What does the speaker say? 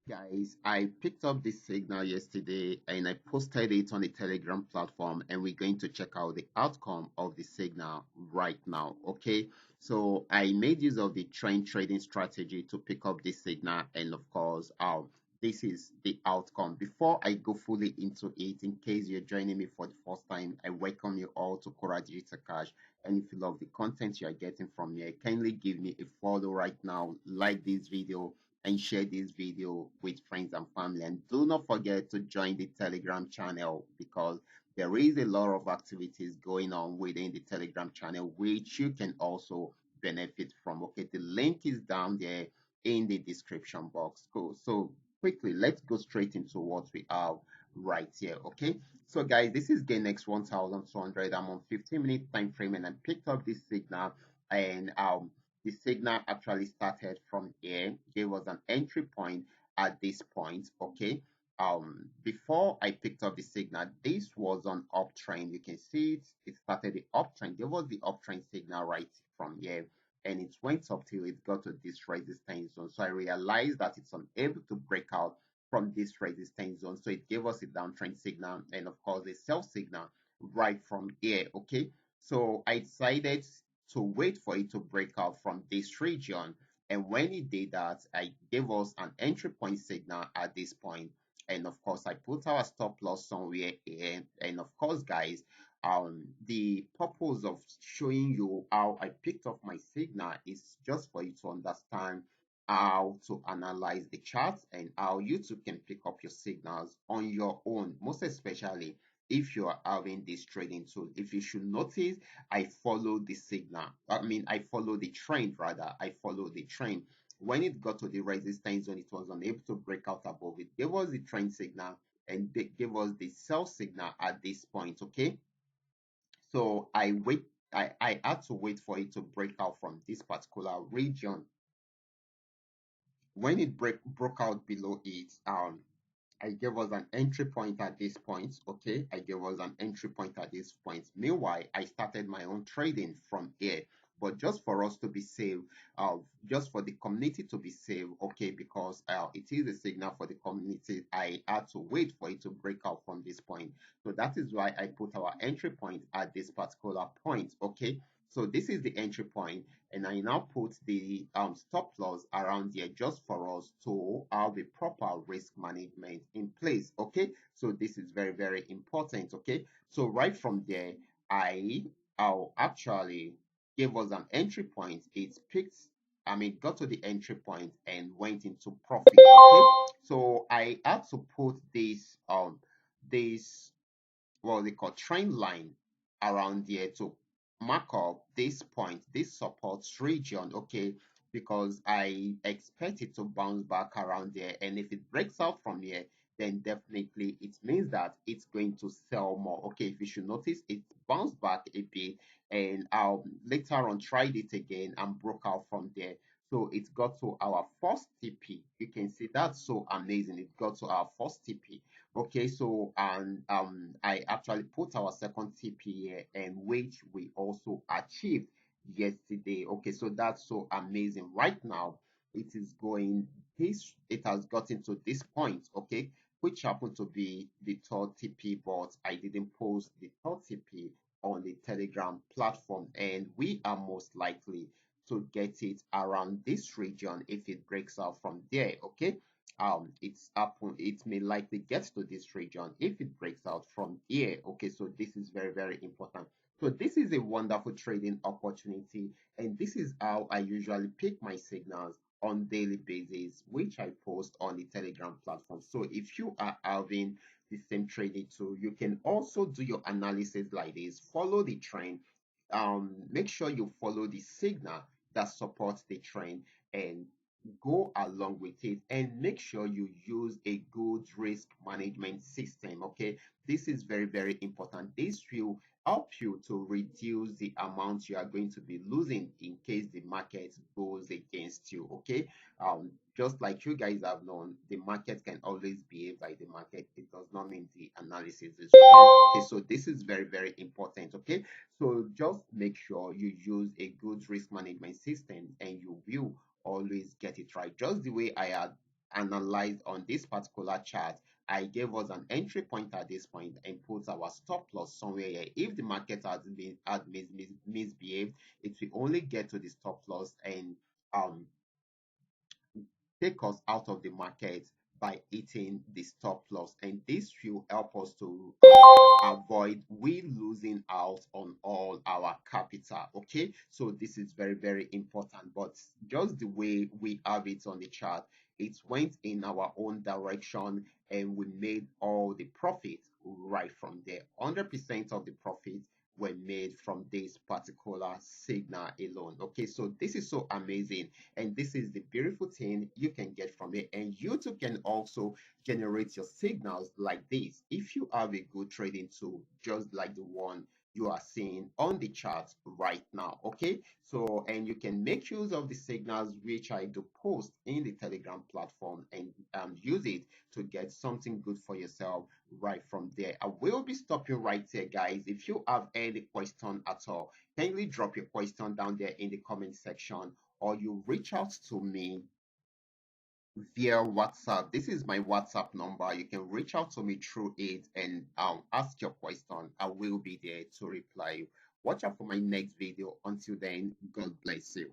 Guys, I picked up this signal yesterday and I posted it on the Telegram platform, and we're going to check out the outcome of the signal right now. Okay, so I made use of the trend trading strategy to pick up this signal, and of course, this is the outcome. Before I go fully into it, in case you're joining me for the first time, I welcome you all to Qora Digital Cash. And if you love the content you are getting from here, kindly give me a follow right now, like this video, and share this video with friends and family. And do not forget to join the Telegram channel, because there is a lot of activities going on within the Telegram channel, which you can also benefit from. Okay, the link is down there in the description box. Cool. So quickly, let's go straight into what we have right here. Okay, so guys, this is GainX 1200. I'm on 15-minute time frame, and I picked up this signal, and the signal actually started from here, gave us an entry point at this point. Okay, before I picked up the signal, this was on uptrend. You can see it started the uptrend. There was the uptrend signal right from here, and it went up till it got to this resistance zone. So I realized that it's unable to break out from this resistance zone, so it gave us a downtrend signal, and of course a sell signal right from here. Okay, so I decided to wait for it to break out from this region. And when it did that, I gave us an entry point signal at this point. And of course, I put our stop loss somewhere here. And of course, guys, the purpose of showing you how I picked up my signal is just for you to understand how to analyze the charts and how you too can pick up your signals on your own, most especially if you are having this trading tool. If you should notice, I follow the signal. I follow the trend rather. I follow the trend. When it got to the resistance zone, it was unable to break out above it. There was the trend signal, and they gave us the sell signal at this point. Okay, so I had to wait for it to break out from this particular region. When it broke out below it, I gave us an entry point at this point. Okay, I gave us an entry point at this point. Meanwhile, I started my own trading from here. But just for us to be safe, just for the community to be safe, okay, because it is a signal for the community, I had to wait for it to break out from this point. So that is why I put our entry point at this particular point. Okay, so this is the entry point, and I now put the stop loss around here just for us to have a proper risk management in place. Okay, so this is very, very important. Okay, so right from there, I'll actually give us an entry point. It picked, got to the entry point and went into profit. Okay, so I had to put this what they call trend line around here to mark up this point, this support region. Okay, because I expect it to bounce back around there, and if it breaks out from here, then definitely it means that it's going to sell more. Okay, if you should notice, it bounced back a bit, and later on tried it again and broke out from there. So it got to our first TP. You can see that's so amazing. It got to our first TP. Okay, so and I actually put our second TP here, and which we also achieved yesterday. Okay, so that's so amazing. Right now, it has gotten to this point, okay, which happened to be the third TP, but I didn't post the third TP on the Telegram platform, and we are most likely to get it around this region if it breaks out from there. Okay, it may likely get to this region if it breaks out from here. Okay, so this is very, very important. So this is a wonderful trading opportunity, and this is how I usually pick my signals on daily basis, which I post on the Telegram platform. So if you are having the same trading tool, you can also do your analysis like this. Follow the trend. Make sure you follow the signal that supports the trend, and go along with it, and make sure you use a good risk management system. Okay, this is very, very important. This will help you to reduce the amount you are going to be losing in case the market goes against you. Okay, just like you guys have known, the market can always behave like the market. It does not mean the analysis is wrong. Okay, so this is very, very important. Okay, so just make sure you use a good risk management system, and you will always get it right. Just the way I had analyzed on this particular chart, I gave us an entry point at this point and put our stop loss somewhere here. If the market had misbehaved, it will only get to the stop loss and um take us out of the market by hitting the stop loss, and this will help us to avoid we losing out on all our capital. Okay, so this is very, very important. But just the way we have it on the chart, it went in our own direction and we made all the profit right from there. 100% of the profits were made from this particular signal alone. Okay, so this is so amazing, and this is the beautiful thing you can get from it. And you too can also generate your signals like this if you have a good trading tool, just like the one you are seeing on the chart right now. Okay, so and you can make use of the signals which I do post in the Telegram platform and use it to get something good for yourself right from there. I will be stopping right here, guys. If you have any question at all, kindly drop your question down there in the comment section, or you reach out to me via WhatsApp. This is my WhatsApp number. You can reach out to me through it and ask your question. I will be there to reply you. Watch out for my next video. Until then, God bless you.